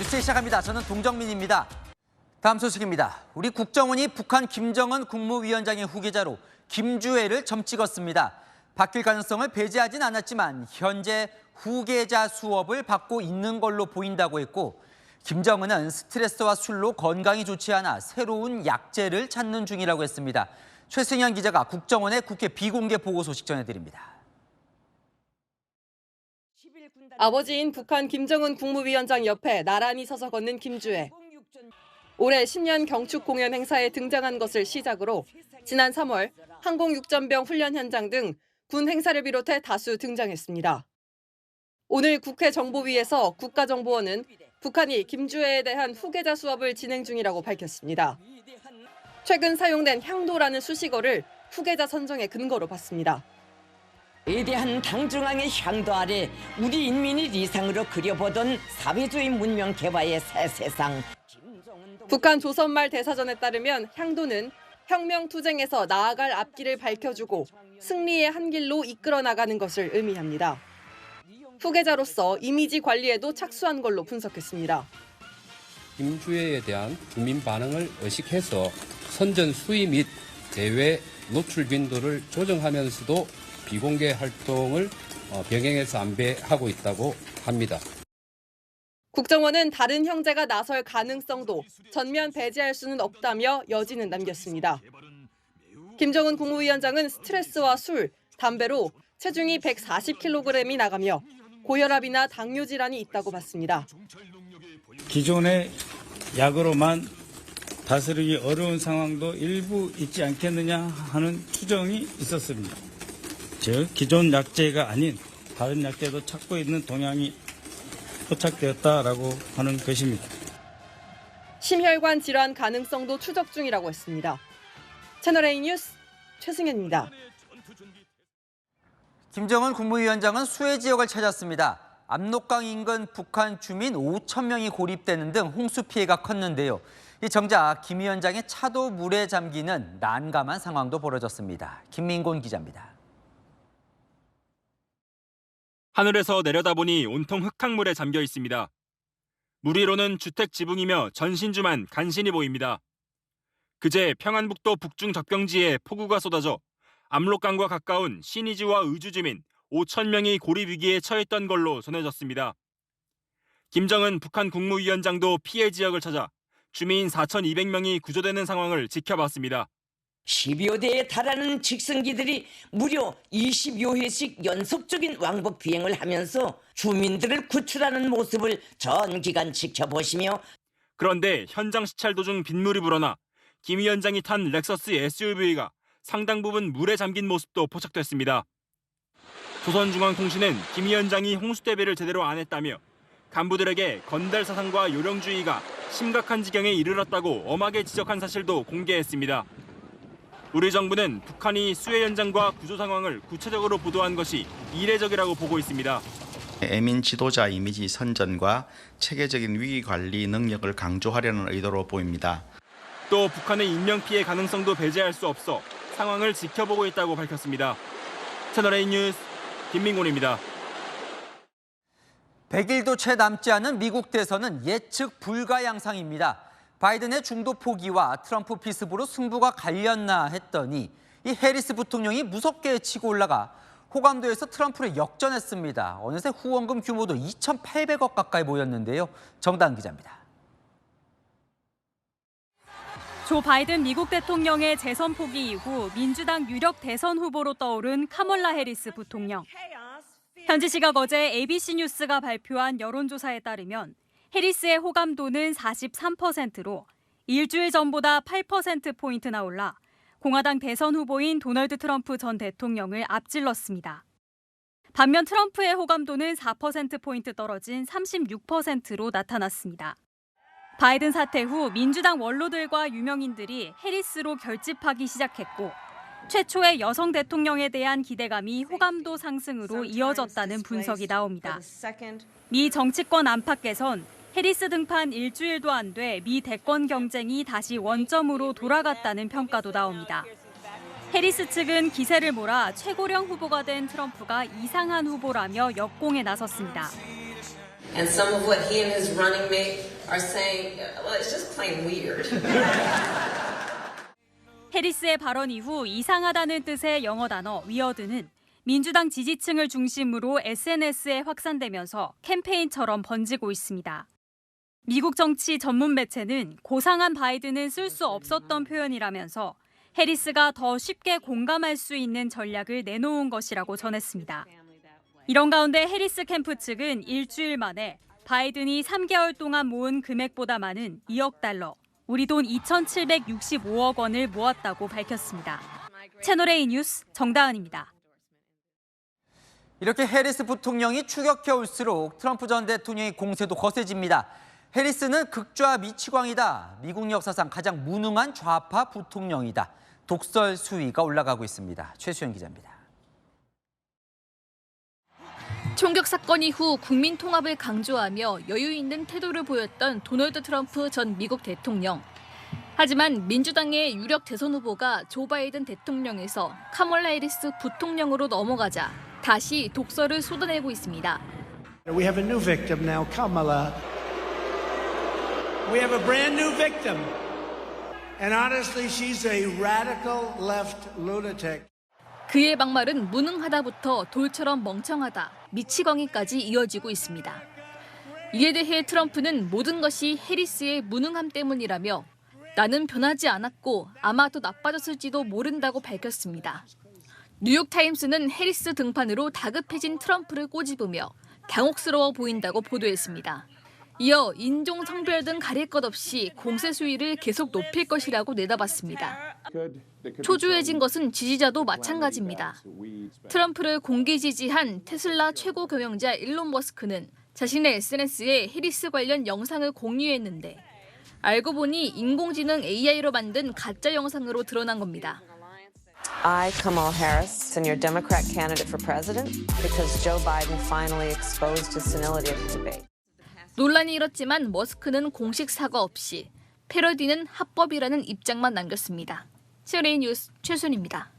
뉴스 시작합니다. 저는 동정민입니다. 다음 소식입니다. 우리 국정원이 북한 김정은 국무위원장의 후계자로 김주애를 점 찍었습니다. 바뀔 가능성을 배제하진 않았지만 현재 후계자 수업을 받고 있는 걸로 보인다고 했고, 김정은은 스트레스와 술로 건강이 좋지 않아 새로운 약제를 찾는 중이라고 했습니다. 최승현 기자가 국정원의 국회 비공개 보고 소식 전해드립니다. 아버지인 북한 김정은 국무위원장 옆에 나란히 서서 걷는 김주애. 올해 신년 경축 공연 행사에 등장한 것을 시작으로 지난 3월 항공육전병 훈련 현장 등 군 행사를 비롯해 다수 등장했습니다. 오늘 국회 정보위에서 국가정보원은 북한이 김주애에 대한 후계자 수업을 진행 중이라고 밝혔습니다. 최근 사용된 향도라는 수식어를 후계자 선정의 근거로 봤습니다. 위대한 당중앙의 향도 아래 우리 인민이 이상으로 그려보던 사회주의 문명 개화의 새 세상. 북한 조선말 대사전에 따르면 향도는 혁명투쟁에서 나아갈 앞길을 밝혀주고 승리의 한 길로 이끌어 나가는 것을 의미합니다. 후계자로서 이미지 관리에도 착수한 걸로 분석했습니다. 김주애에 대한 주민 반응을 의식해서 선전 수위 및 대외 노출 빈도를 조정하면서도 비공개 활동을 병행해서 안배하고 있다고 합니다. 국정원은 다른 형제가 나설 가능성도 전면 배제할 수는 없다며 여지는 남겼습니다. 김정은 국무위원장은 스트레스와 술, 담배로 체중이 140kg이 나가며 고혈압이나 당뇨 질환이 있다고 봤습니다. 기존의 약으로만 다스리기 어려운 상황도 일부 있지 않겠느냐 하는 추정이 있었습니다. 즉 기존 약제가 아닌 다른 약제도 찾고 있는 동향이 포착되었다라고 하는 것입니다. 심혈관 질환 가능성도 추적 중이라고 했습니다. 채널A 뉴스 최승현입니다. 김정은 국무위원장은 수해 지역을 찾았습니다. 압록강 인근 북한 주민 5천 명이 고립되는 등 홍수 피해가 컸는데요. 정작 김 위원장의 차도 물에 잠기는 난감한 상황도 벌어졌습니다. 김민곤 기자입니다. 하늘에서 내려다보니 온통 흙탕물에 잠겨 있습니다. 물 위로는 주택 지붕이며 전신주만 간신히 보입니다. 그제 평안북도 북중 접경지에 폭우가 쏟아져 압록강과 가까운 신의지와 의주 주민 5천 명이 고립 위기에 처했던 걸로 전해졌습니다. 김정은 북한 국무위원장도 피해 지역을 찾아 주민 4,200명이 구조되는 상황을 지켜봤습니다. 10여 대에 달하는 직승기들이 무려 20여 회씩 연속적인 왕복 비행을 하면서 주민들을 구출하는 모습을 전 기간 지켜보시며, 그런데 현장 시찰 도중 빗물이 불어나 김 위원장이 탄 렉서스 SUV가 상당 부분 물에 잠긴 모습도 포착됐습니다. 조선중앙통신은 김 위원장이 홍수 대비를 제대로 안 했다며 간부들에게 건달 사상과 요령주의가 심각한 지경에 이르렀다고 엄하게 지적한 사실도 공개했습니다. 우리 정부는 북한이 수해 현장과 구조 상황을 구체적으로 보도한 것이 이례적이라고 보고 있습니다. 애민 지도자 이미지 선전과 체계적인 위기 관리 능력을 강조하려는 의도로 보입니다. 또 북한의 인명피해 가능성도 배제할 수 없어 상황을 지켜보고 있다고 밝혔습니다. 채널A 뉴스 김민곤입니다. 100일도 채 남지 않은 미국 대선은 예측 불가 양상입니다. 바이든의 중도 포기와 트럼프 피습으로 승부가 갈렸나 했더니 이 해리스 부통령이 무섭게 치고 올라가 호감도에서 트럼프를 역전했습니다. 어느새 후원금 규모도 2,800억 가까이 모였는데요. 정다은 기자입니다. 조 바이든 미국 대통령의 재선 포기 이후 민주당 유력 대선 후보로 떠오른 카멀라 해리스 부통령. 현지 시각 어제 ABC 뉴스가 발표한 여론조사에 따르면 해리스의 호감도는 43%로 일주일 전보다 8%포인트나 올라 공화당 대선 후보인 도널드 트럼프 전 대통령을 앞질렀습니다. 반면 트럼프의 호감도는 4%포인트 떨어진 36%로 나타났습니다. 바이든 사퇴 후 민주당 원로들과 유명인들이 해리스로 결집하기 시작했고 최초의 여성 대통령에 대한 기대감이 호감도 상승으로 이어졌다는 분석이 나옵니다. 미 정치권 안팎에선 해리스 등판 일주일도 안 돼 미 대권 경쟁이 다시 원점으로 돌아갔다는 평가도 나옵니다. 해리스 측은 기세를 몰아 최고령 후보가 된 트럼프가 이상한 후보라며 역공에 나섰습니다. And some of what he and his running mate are saying, well, it's just plain weird. 해리스의 발언 이후 이상하다는 뜻의 영어 단어 위어드는 민주당 지지층을 중심으로 SNS에 확산되면서 캠페인처럼 번지고 있습니다. 미국 정치 전문 매체는 고상한 바이든은 쓸 수 없었던 표현이라면서 해리스가 더 쉽게 공감할 수 있는 전략을 내놓은 것이라고 전했습니다. 이런 가운데 해리스 캠프 측은 일주일 만에 바이든이 3개월 동안 모은 금액보다 많은 2억 달러, 우리 돈 2,765억 원을 모았다고 밝혔습니다. 채널A 뉴스 정다은입니다. 이렇게 해리스 부통령이 추격해 올수록 트럼프 전 대통령의 공세도 거세집니다. 해리스는 극좌 미치광이다. 미국 역사상 가장 무능한 좌파 부통령이다. 독설 수위가 올라가고 있습니다. 최수연 기자입니다. 총격 사건 이후 국민 통합을 강조하며 여유 있는 태도를 보였던 도널드 트럼프 전 미국 대통령. 하지만 민주당의 유력 대선 후보가 조 바이든 대통령에서 카멀라 해리스 부통령으로 넘어가자 다시 독설을 쏟아내고 있습니다. We have a new victim now, Kamala. We have a brand new victim. And honestly, she's a radical left lunatic. 그의 막말은 무능하다부터 돌처럼 멍청하다, 미치광이까지 이어지고 있습니다. 이에 대해 트럼프는 모든 것이 해리스의 무능함 때문이라며 나는 변하지 않았고 아마 더 나빠졌을지도 모른다고 밝혔습니다. 뉴욕타임스는 해리스 등판으로 다급해진 트럼프를 꼬집으며 당혹스러워 보인다고 보도했습니다. 이어 인종, 성별 등 가릴 것 없이 공세 수위를 계속 높일 것이라고 내다봤습니다. 초조해진 것은 지지자도 마찬가지입니다. 트럼프를 공개 지지한 테슬라 최고 경영자 일론 머스크는 자신의 SNS에 해리스 관련 영상을 공유했는데 알고 보니 인공지능 AI로 만든 가짜 영상으로 드러난 겁니다. I, Kamala Harris, am your Democrat candidate for president because Joe Biden finally exposed his senility at the debate. 논란이 일었지만 머스크는 공식 사과 없이 패러디는 합법이라는 입장만 남겼습니다. 채널A 뉴스 최순입니다.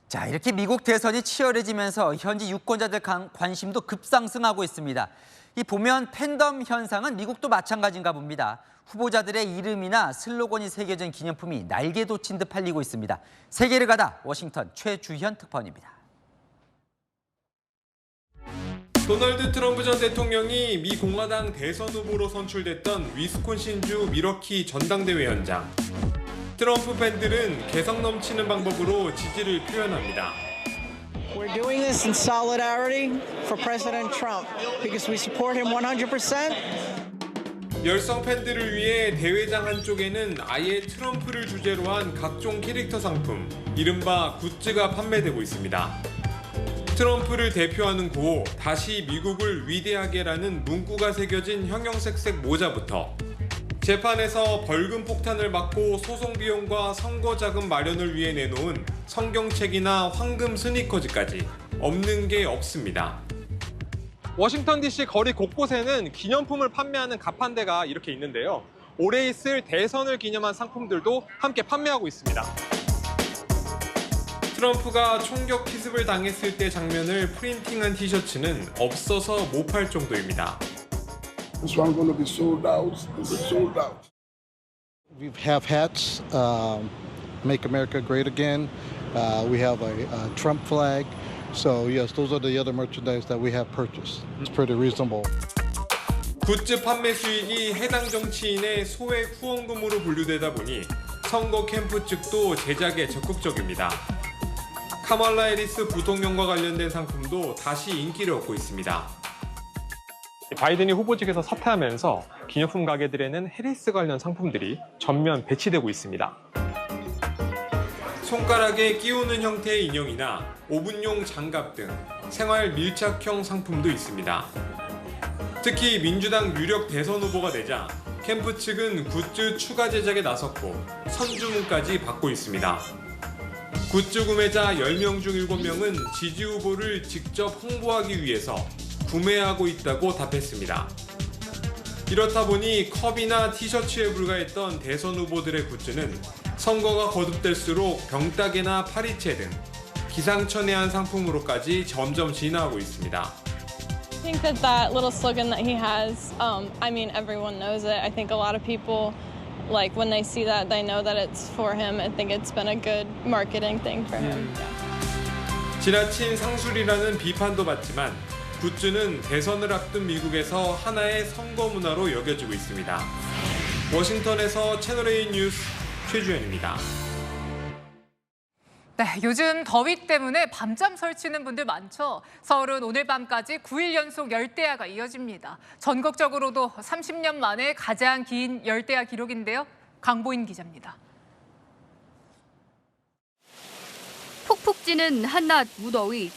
자, 이렇게 미국 대선이 치열해지면서 현지 유권자들 관심도 급상승하고 있습니다. 이 보면 팬덤 현상은 미국도 마찬가지인가 봅니다. 후보자들의 이름이나 슬로건이 새겨진 기념품이 날개 돋친 듯 팔리고 있습니다. 세계를 가다 워싱턴 최주현 특파원입니다. 도널드 트럼프 전 대통령이 미 공화당 대선 후보로 선출됐던 위스콘신주 밀워키 전당대회 현장. 트럼프 팬들은 개성 넘치는 방법으로 지지를 표현합니다. We're doing this in solidarity for President Trump because we support him 100%. 열성 팬들을 위해 대회장 한쪽에는 아예 트럼프를 주제로 한 각종 캐릭터 상품, 이른바 굿즈가 판매되고 있습니다. 트럼프를 대표하는 구호 다시 미국을 위대하게라는 문구가 새겨진 형형색색 모자부터 재판에서 벌금 폭탄을 맞고 소송 비용과 선거 자금 마련을 위해 내놓은 성경책이나 황금 스니커즈까지 없는 게 없습니다. 워싱턴 DC 거리 곳곳에는 기념품을 판매하는 가판대가 이렇게 있는데요. 올해 있을 대선을 기념한 상품들도 함께 판매하고 있습니다. 트럼프가 총격 기습을 당했을 때 장면을 프린팅한 티셔츠는 없어서 못 팔 정도입니다. This one going to be sold out. It's sold out. We have hats, Make America Great Again. We have a Trump flag. So yes, those are the other merchandise that we have purchased. It's pretty reasonable. 굿즈 판매 수익이 해당 정치인의 소액 후원금으로 분류되다 보니 선거 캠프 측도 제작에 적극적입니다. 카멀라 해리스 부통령과 관련된 상품도 다시 인기를 얻고 있습니다. 바이든이 후보직에서 사퇴하면서 기념품 가게들에는 해리스 관련 상품들이 전면 배치되고 있습니다. 손가락에 끼우는 형태의 인형이나 오븐용 장갑 등 생활 밀착형 상품도 있습니다. 특히 민주당 유력 대선 후보가 되자 캠프 측은 굿즈 추가 제작에 나섰고 선주문까지 받고 있습니다. 굿즈 구매자 10명 중 7명은 지지 후보를 직접 홍보하기 위해서 구매하고 있다고 답했습니다. 이렇다 보니 컵이나 티셔츠에 불과했던 대선 후보들의 굿즈는 선거가 거듭될수록 병따개나 파리채 등 기상천외한 상품으로까지 점점 진화하고 있습니다. I think that little slogan that he has, everyone knows it. I think a lot of people, when they see that, they know that it's for him. I think it's been a good marketing thing for him. 지나친 상술이라는 비판도 받지만 굿즈는 대선을 앞둔 미국에서 하나의 선거 문화로 여겨지고 있습니다. 워싱턴에서 채널A 뉴스 최주현입니다. 네, 요즘 더위 때문에 밤잠 설치는 분들 많죠. 서울은 오늘 밤까지 9일 연속 열대야가 이어집니다. 전국적으로도 30년 만에 가장 긴 열대야 기록인데요. 강보인 기자입니다. 푹푹 찌는 한낮 무더위.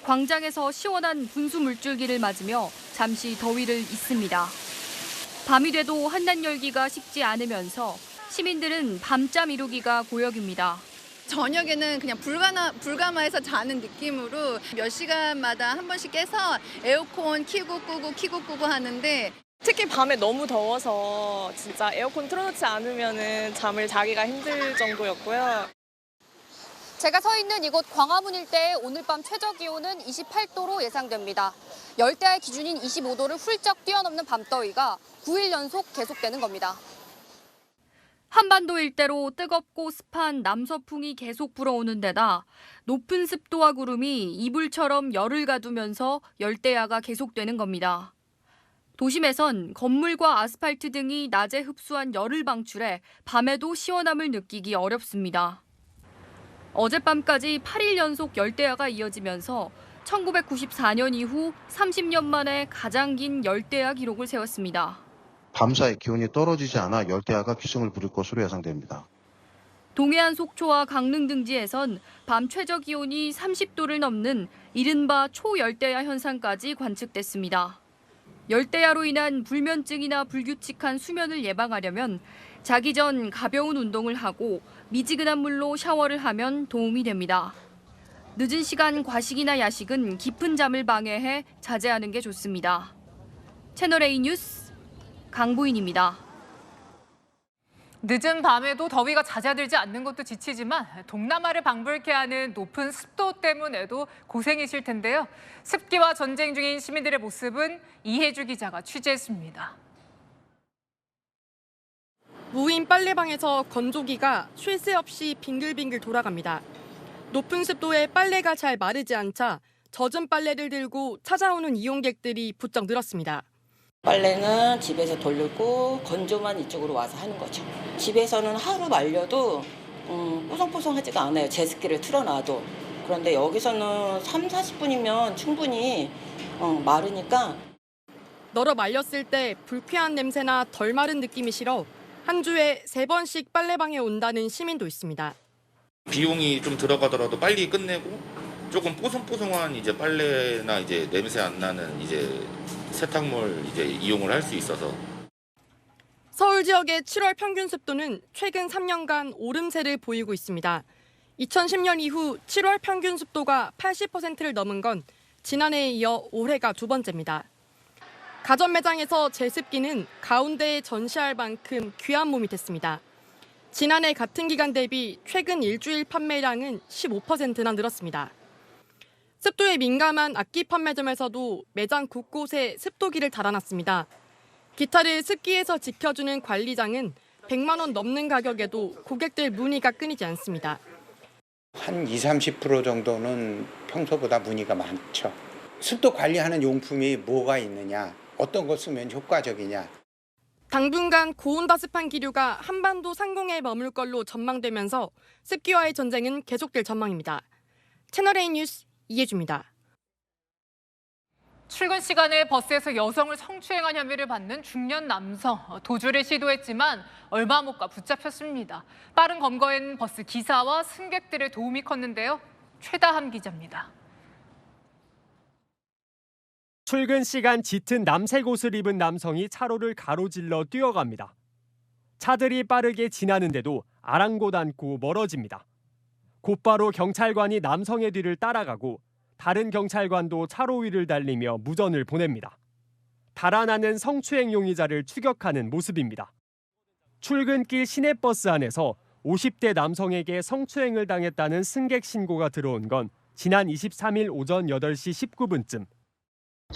광장에서 시원한 분수 물줄기를 맞으며 잠시 더위를 잊습니다. 밤이 돼도 한낮 열기가 식지 않으면서 시민들은 밤잠 이루기가 고역입니다. 저녁에는 그냥 불가마해서 자는 느낌으로 몇 시간마다 한 번씩 깨서 에어컨 켜고 끄고 하는데 특히 밤에 너무 더워서 진짜 에어컨 틀어놓지 않으면 잠을 자기가 힘들 정도였고요. 제가 서 있는 이곳 광화문 일대의 오늘 밤 최저 기온은 28도로 예상됩니다. 열대야의 기준인 25도를 훌쩍 뛰어넘는 밤더위가 9일 연속 계속되는 겁니다. 한반도 일대로 뜨겁고 습한 남서풍이 계속 불어오는 데다 높은 습도와 구름이 이불처럼 열을 가두면서 열대야가 계속되는 겁니다. 도심에선 건물과 아스팔트 등이 낮에 흡수한 열을 방출해 밤에도 시원함을 느끼기 어렵습니다. 어젯밤까지 8일 연속 열대야가 이어지면서 1994년 이후 30년 만에 가장 긴 열대야 기록을 세웠습니다. 밤사이 기온이 떨어지지 않아 열대야가 기승을 부릴 것으로 예상됩니다. 동해안 속초와 강릉 등지에선 밤 최저 기온이 30도를 넘는 이른바 초열대야 현상까지 관측됐습니다. 열대야로 인한 불면증이나 불규칙한 수면을 예방하려면 자기 전 가벼운 운동을 하고 미지근한 물로 샤워를 하면 도움이 됩니다. 늦은 시간 과식이나 야식은 깊은 잠을 방해해 자제하는 게 좋습니다. 채널A 뉴스 강보인입니다. 늦은 밤에도 더위가 잦아들지 않는 것도 지치지만 동남아를 방불케 하는 높은 습도 때문에도 고생이실 텐데요. 습기와 전쟁 중인 시민들의 모습은 이혜주 기자가 취재했습니다. 무인 빨래방에서 건조기가 쉴 새 없이 빙글빙글 돌아갑니다. 높은 습도에 빨래가 잘 마르지 않자 젖은 빨래를 들고 찾아오는 이용객들이 부쩍 늘었습니다. 빨래는 집에서 돌리고 건조만 이쪽으로 와서 하는 거죠. 집에서는 하루 말려도 뽀송뽀송하지가 않아요. 제습기를 틀어놔도. 그런데 여기서는 3, 40분이면 충분히 마르니까. 널어 말렸을 때 불쾌한 냄새나 덜 마른 느낌이 싫어 한 주에 3번씩 빨래방에 온다는 시민도 있습니다. 비용이 좀 들어가더라도 빨리 끝내고 조금 뽀송뽀송한 이제 빨래나 이제 냄새 안 나는 이제 세탁물 이제 이용을 할 수 있어서. 서울 지역의 7월 평균 습도는 최근 3년간 오름세를 보이고 있습니다. 2010년 이후 7월 평균 습도가 80%를 넘은 건 지난해에 이어 올해가 두 번째입니다. 가전 매장에서 제습기는 가운데에 전시할 만큼 귀한 몸이 됐습니다. 지난해 같은 기간 대비 최근 일주일 판매량은 15%나 늘었습니다. 습도에 민감한 악기 판매점에서도 매장 곳곳에 습도기를 달아놨습니다. 기타를 습기에서 지켜주는 관리장은 100만 원 넘는 가격에도 고객들 문의가 끊이지 않습니다. 한 20-30% 정도는 평소보다 문의가 많죠. 습도 관리하는 용품이 뭐가 있느냐, 어떤 거 쓰면 효과적이냐. 당분간 고온다습한 기류가 한반도 상공에 머물 걸로 전망되면서 습기와의 전쟁은 계속될 전망입니다. 채널A 뉴스 이혜주입니다. 출근 시간에 버스에서 여성을 성추행한 혐의를 받는 중년 남성. 도주를 시도했지만 얼마 못 가 붙잡혔습니다. 빠른 검거엔 버스 기사와 승객들의 도움이 컸는데요. 최다함 기자입니다. 출근 시간 짙은 남색 옷을 입은 남성이 차로를 가로질러 뛰어갑니다. 차들이 빠르게 지나는데도 아랑곳 않고 멀어집니다. 곧바로 경찰관이 남성의 뒤를 따라가고 다른 경찰관도 차로 위를 달리며 무전을 보냅니다. 달아나는 성추행 용의자를 추격하는 모습입니다. 출근길 시내버스 안에서 50대 남성에게 성추행을 당했다는 승객 신고가 들어온 건 지난 23일 오전 8시 19분쯤.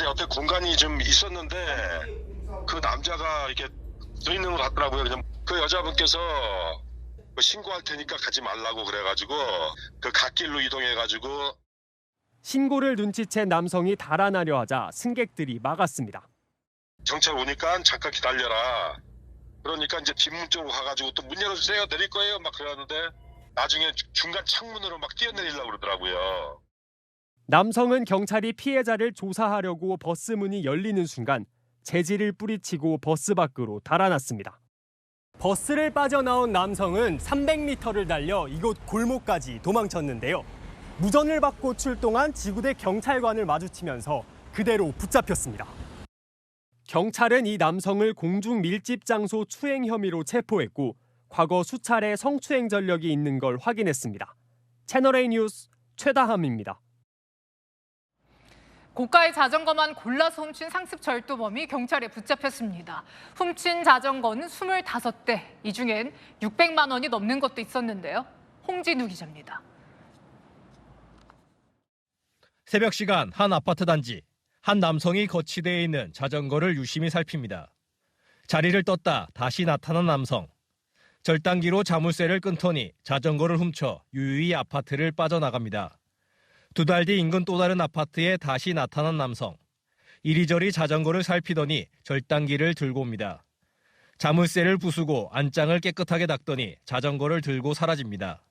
옆에 공간이 좀 있었는데 그 남자가 이렇게 서 있는 것 같더라고요. 그냥 그 여자분께서 신고할 테니까 가지 말라고 그래가지고 그 갓길로 이동해가지고 신고를 눈치챈 남성이 달아나려 하자 승객들이 막았습니다. 경찰 오니까 잠깐 기다려라. 그러니까 이제 뒷문 쪽으로 가가지고 또 문 열어주세요. 내릴 거예요. 막 그러는데 나중에 중간 창문으로 막 뛰어내리려고 그러더라고요. 남성은 경찰이 피해자를 조사하려고 버스 문이 열리는 순간 재질을 뿌리치고 버스 밖으로 달아났습니다. 버스를 빠져나온 남성은 300m를 달려 이곳 골목까지 도망쳤는데요. 무전을 받고 출동한 지구대 경찰관을 마주치면서 그대로 붙잡혔습니다. 경찰은 이 남성을 공중 밀집 장소 추행 혐의로 체포했고 과거 수차례 성추행 전력이 있는 걸 확인했습니다. 채널A 뉴스 최다함입니다. 고가의 자전거만 골라서 훔친 상습 절도범이 경찰에 붙잡혔습니다. 훔친 자전거는 25대, 이 중엔 600만 원이 넘는 것도 있었는데요. 홍진우 기자입니다. 새벽 시간 한 아파트 단지. 한 남성이 거치대에 있는 자전거를 유심히 살핍니다. 자리를 떴다 다시 나타난 남성. 절단기로 자물쇠를 끊더니 자전거를 훔쳐 유유히 아파트를 빠져나갑니다. 2달 뒤 인근 또 다른 아파트에 다시 나타난 남성. 이리저리 자전거를 살피더니 절단기를 들고 옵니다. 자물쇠를 부수고 안장을 깨끗하게 닦더니 자전거를 들고 사라집니다.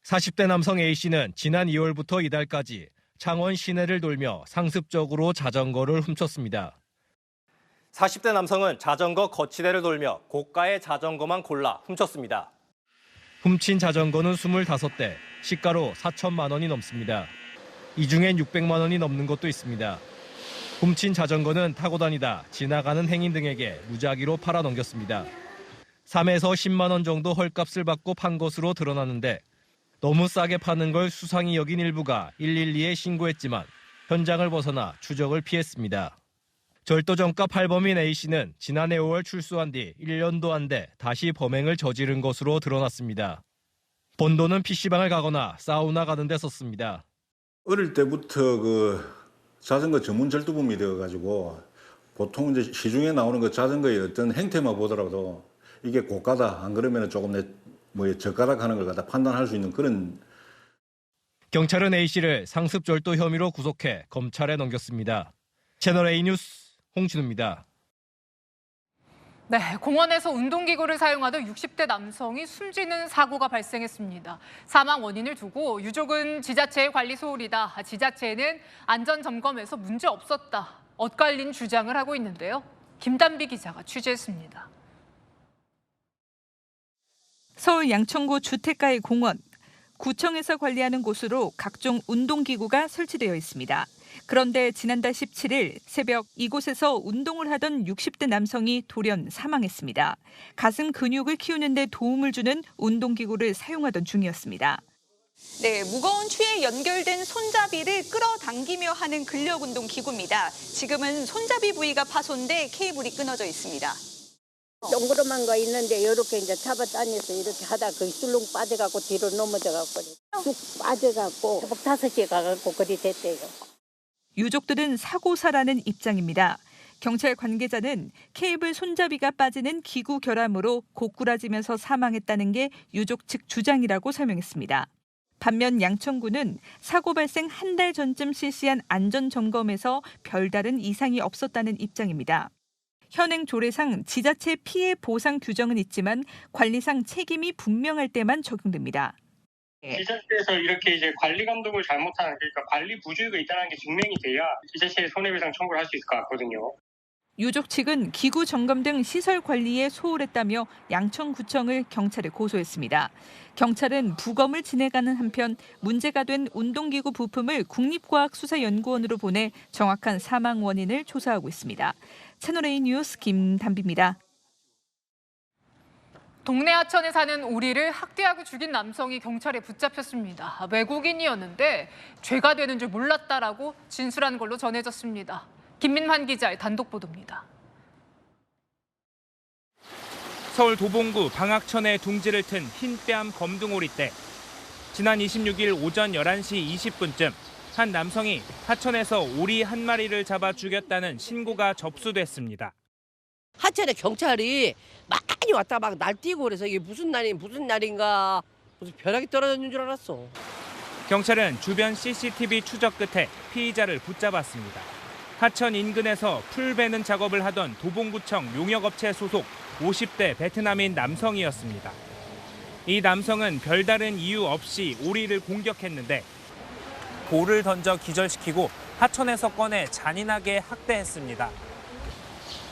40대 남성 A씨는 지난 2월부터 이달까지 창원 시내를 돌며 상습적으로 자전거를 훔쳤습니다. 40대 남성은 자전거 거치대를 돌며 고가의 자전거만 골라 훔쳤습니다. 훔친 자전거는 25대, 시가로 4천만 원이 넘습니다. 이 중엔 600만 원이 넘는 것도 있습니다. 훔친 자전거는 타고 다니다 지나가는 행인 등에게 무작위로 팔아 넘겼습니다. 3에서 10만 원 정도 헐값을 받고 판 것으로 드러났는데 너무 싸게 파는 걸 수상히 여긴 일부가 112에 신고했지만 현장을 벗어나 추적을 피했습니다. 절도 전과 팔범인 A씨는 지난해 5월 출소한 뒤 1년도 안 돼 다시 범행을 저지른 것으로 드러났습니다. 번 돈은 PC방을 가거나 사우나 가는 데 썼습니다. 어릴 때부터 그 자전거 전문 절도범이 되어가지고 보통 이제 시중에 나오는 그 자전거의 어떤 행태만 보더라도 이게 고가다 안 그러면 조금 저가락 하는 걸 갖다 판단할 수 있는 그런. 경찰은 A씨를 상습절도 혐의로 구속해 검찰에 넘겼습니다. 채널A 뉴스 홍진우입니다. 네, 공원에서 운동기구를 사용하던 60대 남성이 숨지는 사고가 발생했습니다. 사망 원인을 두고 유족은 지자체의 관리 소홀이다. 지자체는 안전점검에서 문제 없었다. 엇갈린 주장을 하고 있는데요. 김단비 기자가 취재했습니다. 서울 양천구 주택가의 공원. 구청에서 관리하는 곳으로 각종 운동기구가 설치되어 있습니다. 그런데 지난달 17일 새벽 이곳에서 운동을 하던 60대 남성이 돌연 사망했습니다. 가슴 근육을 키우는 데 도움을 주는 운동기구를 사용하던 중이었습니다. 네, 무거운 추에 연결된 손잡이를 끌어당기며 하는 근력운동 기구입니다. 지금은 손잡이 부위가 파손돼 케이블이 끊어져 있습니다. 동그란 거 있는데 이렇게 이제 잡아다녀서 이렇게 하다 그 술렁 빠져갖고 뒤로 넘어져갖고 쑥 빠져갖고 새벽 5시에 가갖고 그리 됐대요. 유족들은 사고사라는 입장입니다. 경찰 관계자는 케이블 손잡이가 빠지는 기구 결함으로 고꾸라지면서 사망했다는 게 유족 측 주장이라고 설명했습니다. 반면 양천구는 사고 발생 한 달 전쯤 실시한 안전점검에서 별다른 이상이 없었다는 입장입니다. 현행 조례상 지자체 피해 보상 규정은 있지만 관리상 책임이 분명할 때만 적용됩니다. 지자체에서 이렇게 이제 관리 감독을 잘못하는, 그러니까 관리 부주의가 있다는 게 증명이 돼야 지자체에 손해배상 청구를 할 수 있을 것 같거든요. 유족 측은 기구 점검 등 시설 관리에 소홀했다며 양천구청을 경찰에 고소했습니다. 경찰은 부검을 진행하는 한편 문제가 된 운동기구 부품을 국립과학수사연구원으로 보내 정확한 사망 원인을 조사하고 있습니다. 채널A 뉴스 김단비입니다. 동네 하천에 사는 오리를 학대하고 죽인 남성이 경찰에 붙잡혔습니다. 외국인이었는데 죄가 되는 줄 몰랐다라고 진술한 걸로 전해졌습니다. 김민환 기자의 단독 보도입니다. 서울 도봉구 방학천에 둥지를 튼 흰뺨 검둥오리떼. 지난 26일 오전 11시 20분쯤 한 남성이 하천에서 오리 한 마리를 잡아 죽였다는 신고가 접수됐습니다. 하천에 경찰이 많이 왔다 막 날뛰고 그래서 이게 무슨 날인가 무슨 벼락이 떨어졌는 줄 알았어. 경찰은 주변 CCTV 추적 끝에 피의자를 붙잡았습니다. 하천 인근에서 풀 베는 작업을 하던 도봉구청 용역업체 소속 50대 베트남인 남성이었습니다. 이 남성은 별다른 이유 없이 오리를 공격했는데 돌을 던져 기절시키고 하천에서 꺼내 잔인하게 학대했습니다.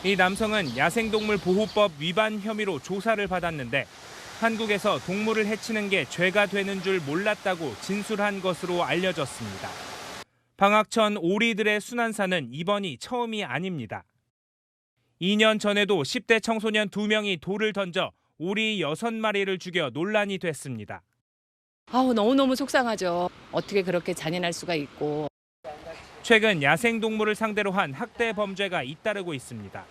이 남성은 야생동물보호법 위반 혐의로 조사를 받았는데 한국에서 동물을 해치는 게 죄가 되는 줄 몰랐다고 진술한 것으로 알려졌습니다. 방학천 오리들의 순환사는 이번이 처음이 아닙니다. 2년 전에도 10대 청소년 2명이 돌을 던져 오리 6마리를 죽여 논란이 됐습니다. 너무너무 속상하죠. 어떻게 그렇게 잔인할 수가 있고. 최근 야생동물을 상대로 한 학대 범죄가 잇따르고 있습니다.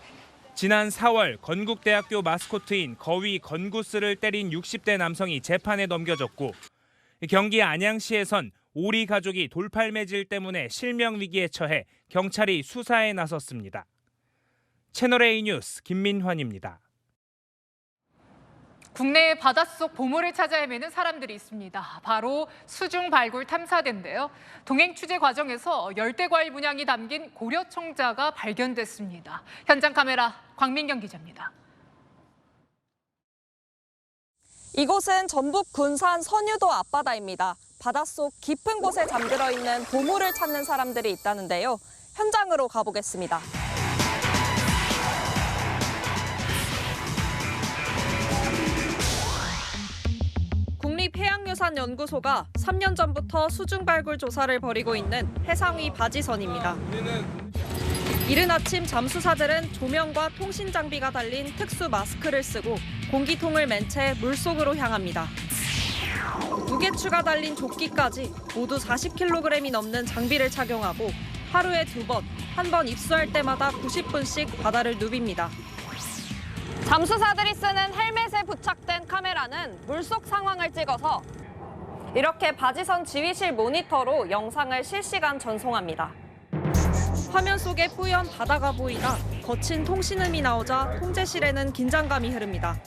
지난 4월 건국대학교 마스코트인 거위 건구스를 때린 60대 남성이 재판에 넘겨졌고 경기 안양시에선 오리 가족이 돌팔매질 때문에 실명 위기에 처해 경찰이 수사에 나섰습니다. 채널A 뉴스 김민환입니다. 국내의 바닷속 보물을 찾아 헤매는 사람들이 있습니다. 바로 수중 발굴 탐사대인데요. 동행 취재 과정에서 열대과일 문양이 담긴 고려청자가 발견됐습니다. 현장 카메라 광민경 기자입니다. 이곳은 전북 군산 선유도 앞바다입니다. 바닷속 깊은 곳에 잠들어 있는 보물을 찾는 사람들이 있다는데요. 현장으로 가보겠습니다. 국립해양유산연구소가 3년 전부터 수중 발굴 조사를 벌이고 있는 해상위 바지선입니다. 이른 아침 잠수사들은 조명과 통신 장비가 달린 특수 마스크를 쓰고 공기통을 맨 채 물속으로 향합니다. 무게추가 달린 조끼까지 모두 40kg이 넘는 장비를 착용하고 하루에 2번, 한 번 입수할 때마다 90분씩 바다를 누빕니다. 잠수사들이 쓰는 헬멧에 부착된 카메라는 물속 상황을 찍어서 이렇게 바지선 지휘실 모니터로 영상을 실시간 전송합니다. 화면 속에 뿌연 바다가 보이다 거친 통신음이 나오자 통제실에는 긴장감이 흐릅니다.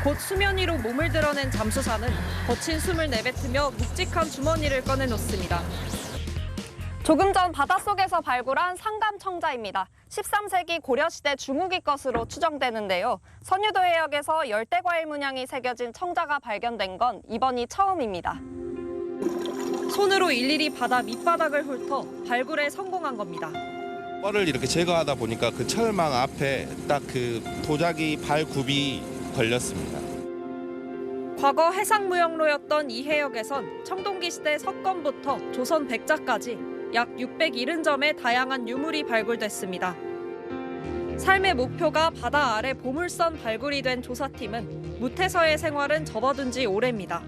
곧 수면 위로 몸을 드러낸 잠수사는 거친 숨을 내뱉으며 묵직한 주머니를 꺼내놓습니다. 조금 전 바닷속에서 발굴한 상감청자입니다. 13세기 고려시대 중후기 것으로 추정되는데요. 선유도 해역에서 열대과일 문양이 새겨진 청자가 발견된 건 이번이 처음입니다. 손으로 일일이 바다 밑바닥을 훑어 발굴에 성공한 겁니다. 뻘을 이렇게 제거하다 보니까 그 철망 앞에 딱 그 도자기 발굽이 걸렸습니다. 과거 해상무역로였던 이 해역에선 청동기 시대 석검부터 조선 백자까지 약 670점의 다양한 유물이 발굴됐습니다. 삶의 목표가 바다 아래 보물선 발굴이 된 조사팀은 무태서의 생활은 접어든 지 오래입니다.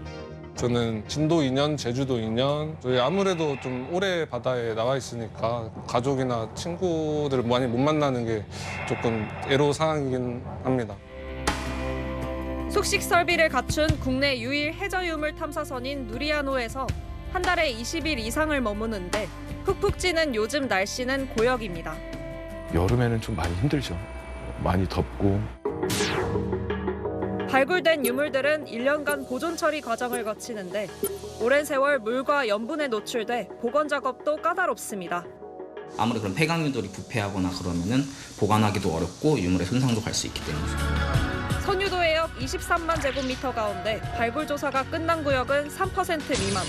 저는 진도 2년, 제주도 2년. 저희 아무래도 좀 오래 바다에 나와 있으니까 가족이나 친구들을 많이 못 만나는 게 조금 애로사항이긴 합니다. 숙식 설비를 갖춘 국내 유일 해저 유물 탐사선인 누리아노에서 한 달에 20일 이상을 머무는데 푹푹 찌는 요즘 날씨는 고역입니다. 여름에는 좀 많이 힘들죠. 많이 덥고. 발굴된 유물들은 1년간 보존 처리 과정을 거치는데 오랜 세월 물과 염분에 노출돼 보건 작업도 까다롭습니다. 아무래도 그런 폐광유들이 부패하거나 그러면은 보관하기도 어렵고 유물의 손상도 갈 수 있기 때문이죠. 선유도 해역 23만 제곱미터 가운데 발굴 조사가 끝난 구역은 3% 미만.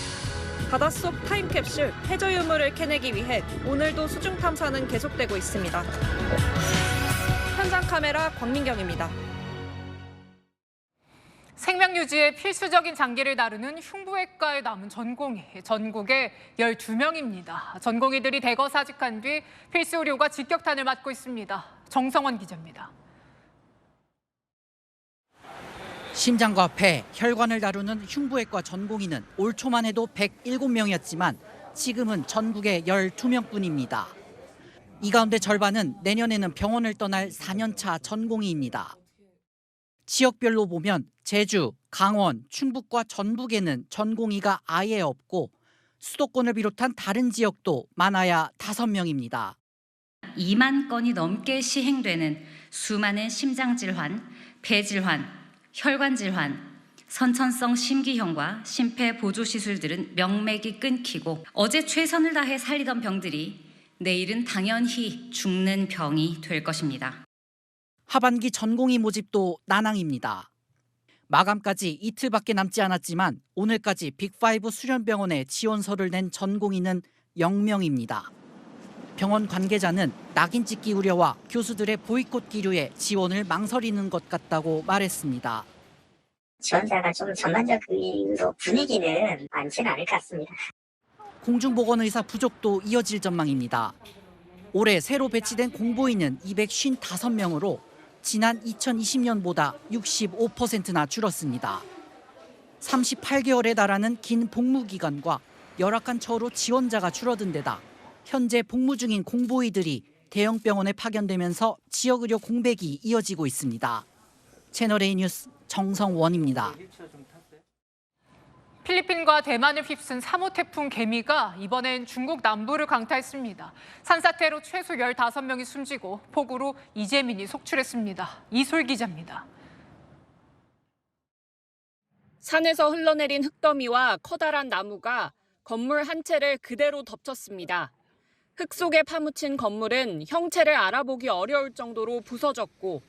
바닷속 타임캡슐 해저 유물을 캐내기 위해 오늘도 수중 탐사는 계속되고 있습니다. 현장 카메라 광민경입니다. 생명 유지에 필수적인 장기를 다루는 흉부외과의 남은 전공의 전국에 12명입니다. 전공의들이 대거 사직한 뒤 필수 의료가 직격탄을 맞고 있습니다. 정성원 기자입니다. 심장과 폐, 혈관을 다루는 흉부외과 전공의는 올 초만 해도 107명이었지만 지금은 전국에 12명뿐입니다. 이 가운데 절반은 내년에는 병원을 떠날 4년차 전공의입니다. 지역별로 보면 제주, 강원, 충북과 전북에는 전공의가 아예 없고 수도권을 비롯한 다른 지역도 많아야 5명입니다. 2만 건이 넘게 시행되는 수많은 심장질환, 폐질환, 혈관질환, 선천성 심기형과 심폐보조시술들은 명맥이 끊기고 어제 최선을 다해 살리던 병들이 내일은 당연히 죽는 병이 될 것입니다. 하반기 전공의 모집도 난항입니다. 마감까지 이틀밖에 남지 않았지만 오늘까지 빅5 수련병원에 지원서를 낸 전공의는 0명입니다. 병원 관계자는 낙인 찍기 우려와 교수들의 보이콧 기류에 지원을 망설이는 것 같다고 말했습니다. 지원자가 좀 전반적으로 분위기는 많지는 않을 것 같습니다. 공중보건의사 부족도 이어질 전망입니다. 올해 새로 배치된 공보인은 255명으로 지난 2020년보다 65%나 줄었습니다. 38개월에 달하는 긴 복무 기간과 열악한 처우로 지원자가 줄어든 데다 현재 복무 중인 공보의들이 대형 병원에 파견되면서 지역의료 공백이 이어지고 있습니다. 채널A 뉴스 정성원입니다. 필리핀과 대만을 휩쓴 3호 태풍 개미가 이번엔 중국 남부를 강타했습니다. 산사태로 최소 15명이 숨지고 폭우로 이재민이 속출했습니다. 이솔 기자입니다. 산에서 흘러내린 흙더미와 커다란 나무가 건물 한 채를 그대로 덮쳤습니다. 흙 속에 파묻힌 건물은 형체를 알아보기 어려울 정도로 부서졌고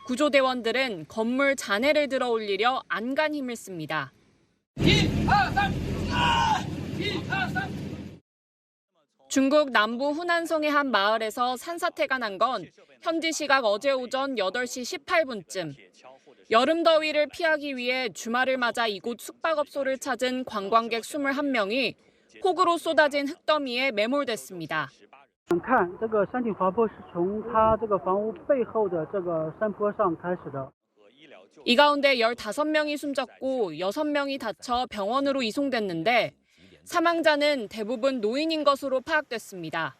구조대원들은 건물 잔해를 들어 올리려 안간 힘을 씁니다. 중국 남부 후난성의 한 마을에서 산사태가 난 건 현지 시각 어제 오전 8시 18분쯤. 여름 더위를 피하기 위해 주말을 맞아 이곳 숙박업소를 찾은 관광객 21명이 폭우로 쏟아진 흙더미에 매몰됐습니다. 이 가운데 15명이 숨졌고 6명이 다쳐 병원으로 이송됐는데 사망자는 대부분 노인인 것으로 파악됐습니다.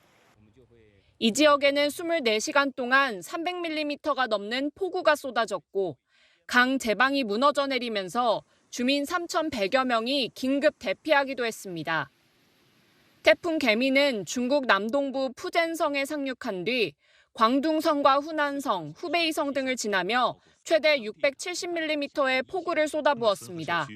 이 지역에는 24시간 동안 300mm가 넘는 폭우가 쏟아졌고 강 제방이 무너져 내리면서 주민 3,100여 명이 긴급 대피하기도 했습니다. 태풍 개미는 중국 남동부 푸젠성에 상륙한 뒤 광둥성과 후난성, 후베이성 등을 지나며 최대 670mm의 폭우를 쏟아부었습니다.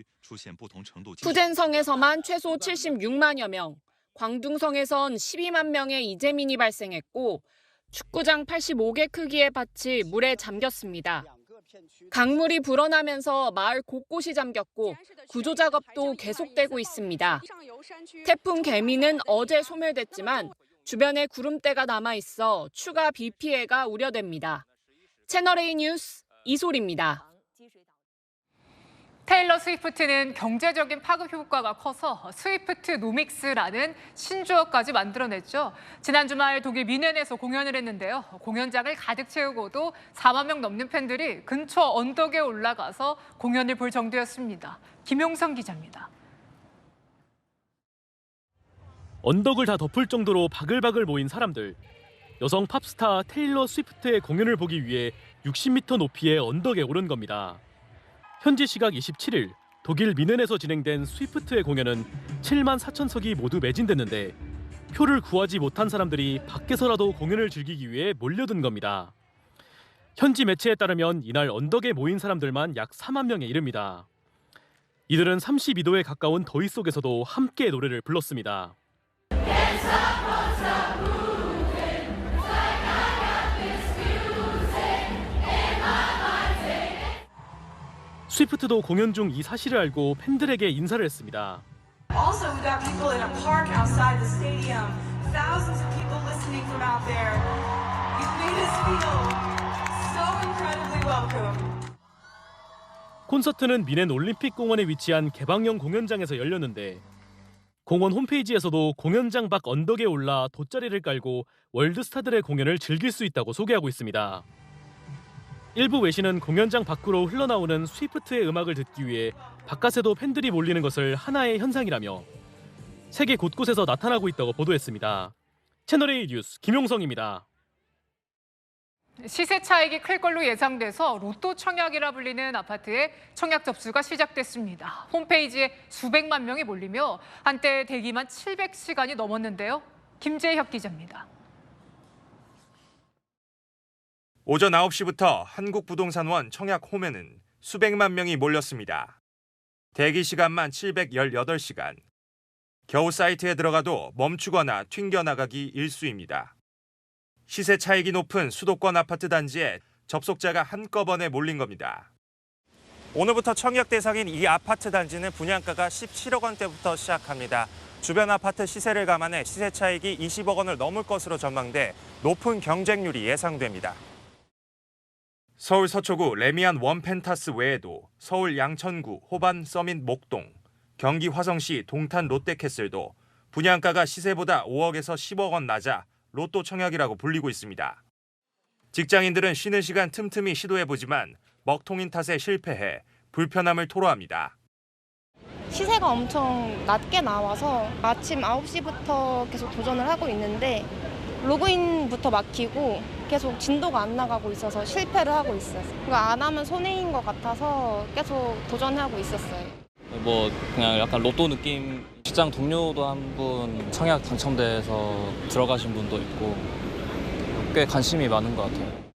푸젠성에서만 최소 76만여 명, 광둥성에선 12만 명의 이재민이 발생했고 축구장 85개 크기의 밭이 물에 잠겼습니다. 강물이 불어나면서 마을 곳곳이 잠겼고 구조 작업도 계속되고 있습니다. 태풍 개미는 어제 소멸됐지만 주변에 구름대가 남아있어 추가 비 피해가 우려됩니다. 채널A 뉴스 이솔입니다. 테일러 스위프트는 경제적인 파급 효과가 커서 스위프트 노믹스라는 신조어까지 만들어냈죠. 지난 주말 독일 뮌헨에서 공연을 했는데요. 공연장을 가득 채우고도 4만 명 넘는 팬들이 근처 언덕에 올라가서 공연을 볼 정도였습니다. 김용성 기자입니다. 언덕을 다 덮을 정도로 바글바글 모인 사람들. 여성 팝스타 테일러 스위프트의 공연을 보기 위해 60m 높이의 언덕에 오른 겁니다. 현지 시각 27일 독일 뮌헨에서 진행된 스위프트의 공연은 7만 4천석이 모두 매진됐는데 표를 구하지 못한 사람들이 밖에서라도 공연을 즐기기 위해 몰려든 겁니다. 현지 매체에 따르면 이날 언덕에 모인 사람들만 약 4만 명에 이릅니다. 이들은 32도에 가까운 더위 속에서도 함께 노래를 불렀습니다. 스위프트도 공연 중 이 사실을 알고 팬들에게 인사를 했습니다. Also, we got people in a park outside the stadium. Thousands of people listening from out there. You've made us feel so incredibly welcome. 콘서트는 뮌헨 올림픽 공원에 위치한 개방형 공연장에서 열렸는데 공원 홈페이지에서도 공연장 밖 언덕에 올라 돗자리를 깔고 월드스타들의 공연을 즐길 수 있다고 소개하고 있습니다. 일부 외신은 공연장 밖으로 흘러나오는 스위프트의 음악을 듣기 위해 바깥에도 팬들이 몰리는 것을 하나의 현상이라며 세계 곳곳에서 나타나고 있다고 보도했습니다. 채널A 뉴스 김용성입니다. 시세 차익이 클 걸로 예상돼서 로또 청약이라 불리는 아파트에 청약 접수가 시작됐습니다. 홈페이지에 수백만 명이 몰리며 한때 대기만 700시간이 넘었는데요. 김재혁 기자입니다. 오전 9시부터 한국부동산원 청약 홈에는 수백만 명이 몰렸습니다. 대기 시간만 718시간. 겨우 사이트에 들어가도 멈추거나 튕겨나가기 일쑤입니다. 시세 차익이 높은 수도권 아파트 단지에 접속자가 한꺼번에 몰린 겁니다. 오늘부터 청약 대상인 이 아파트 단지는 분양가가 17억 원대부터 시작합니다. 주변 아파트 시세를 감안해 시세 차익이 20억 원을 넘을 것으로 전망돼 높은 경쟁률이 예상됩니다. 서울 서초구 레미안 원펜타스 외에도 서울 양천구 호반 서밋 목동, 경기 화성시 동탄 롯데캐슬도 분양가가 시세보다 5억에서 10억 원 낮아 로또 청약이라고 불리고 있습니다. 직장인들은 쉬는 시간 틈틈이 시도해보지만 먹통인 탓에 실패해 불편함을 토로합니다. 시세가 엄청 낮게 나와서 아침 9시부터 계속 도전을 하고 있는데 로그인부터 막히고 계속 진도가 안 나가고 있어서 실패를 하고 있어요. 그거 안 하면 손해인 것 같아서 계속 도전하고 있었어요. 뭐 그냥 약간 로또 느낌. 직장 동료도 한 분 청약 당첨돼서 들어가신 분도 있고 꽤 관심이 많은 것 같아요.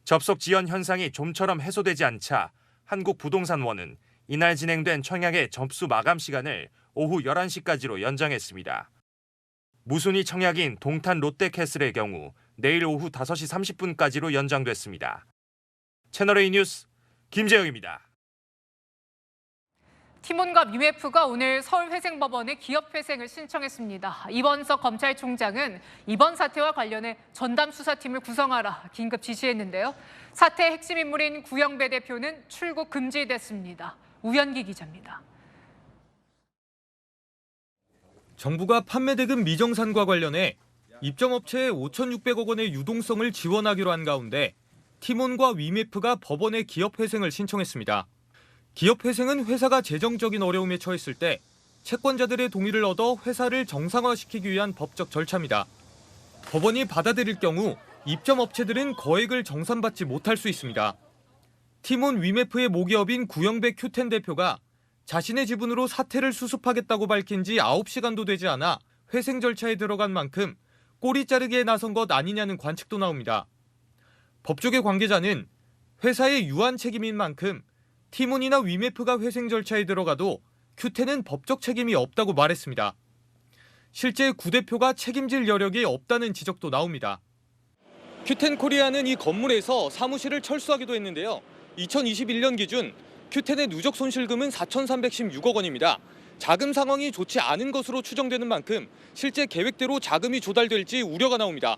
접속 지연 현상이 좀처럼 해소되지 않자 한국부동산원은 이날 진행된 청약의 접수 마감 시간을 오후 11시까지로 연장했습니다. 무순위 청약인 동탄 롯데캐슬의 경우 내일 오후 5시 30분까지로 연장됐습니다. 채널A 뉴스 김재영입니다. 티몬과 위메프가 오늘 서울회생법원에 기업회생을 신청했습니다. 이원석 검찰총장은 이번 사태와 관련해 전담수사팀을 구성하라 긴급 지시했는데요. 사태의 핵심 인물인 구영배 대표는 출국 금지됐습니다. 우현기 기자입니다. 정부가 판매대금 미정산과 관련해 입점업체에 5,600억 원의 유동성을 지원하기로 한 가운데 티몬과 위메프가 법원에 기업회생을 신청했습니다. 기업회생은 회사가 재정적인 어려움에 처했을 때 채권자들의 동의를 얻어 회사를 정상화시키기 위한 법적 절차입니다. 법원이 받아들일 경우 입점업체들은 거액을 정산받지 못할 수 있습니다. 티몬 위메프의 모기업인 구영배 큐텐 대표가 자신의 지분으로 사태를 수습하겠다고 밝힌 지 9시간도 되지 않아 회생 절차에 들어간 만큼 꼬리 자르기에 나선 것 아니냐는 관측도 나옵니다. 법조계 관계자는 회사의 유한 책임인 만큼 티몬이나 위메프가 회생 절차에 들어가도 큐텐은 법적 책임이 없다고 말했습니다. 실제 구 대표가 책임질 여력이 없다는 지적도 나옵니다. 큐텐 코리아는 이 건물에서 사무실을 철수하기도 했는데요. 2021년 기준 큐텐의 누적 손실금은 4,316억 원입니다. 자금 상황이 좋지 않은 것으로 추정되는 만큼 실제 계획대로 자금이 조달될지 우려가 나옵니다.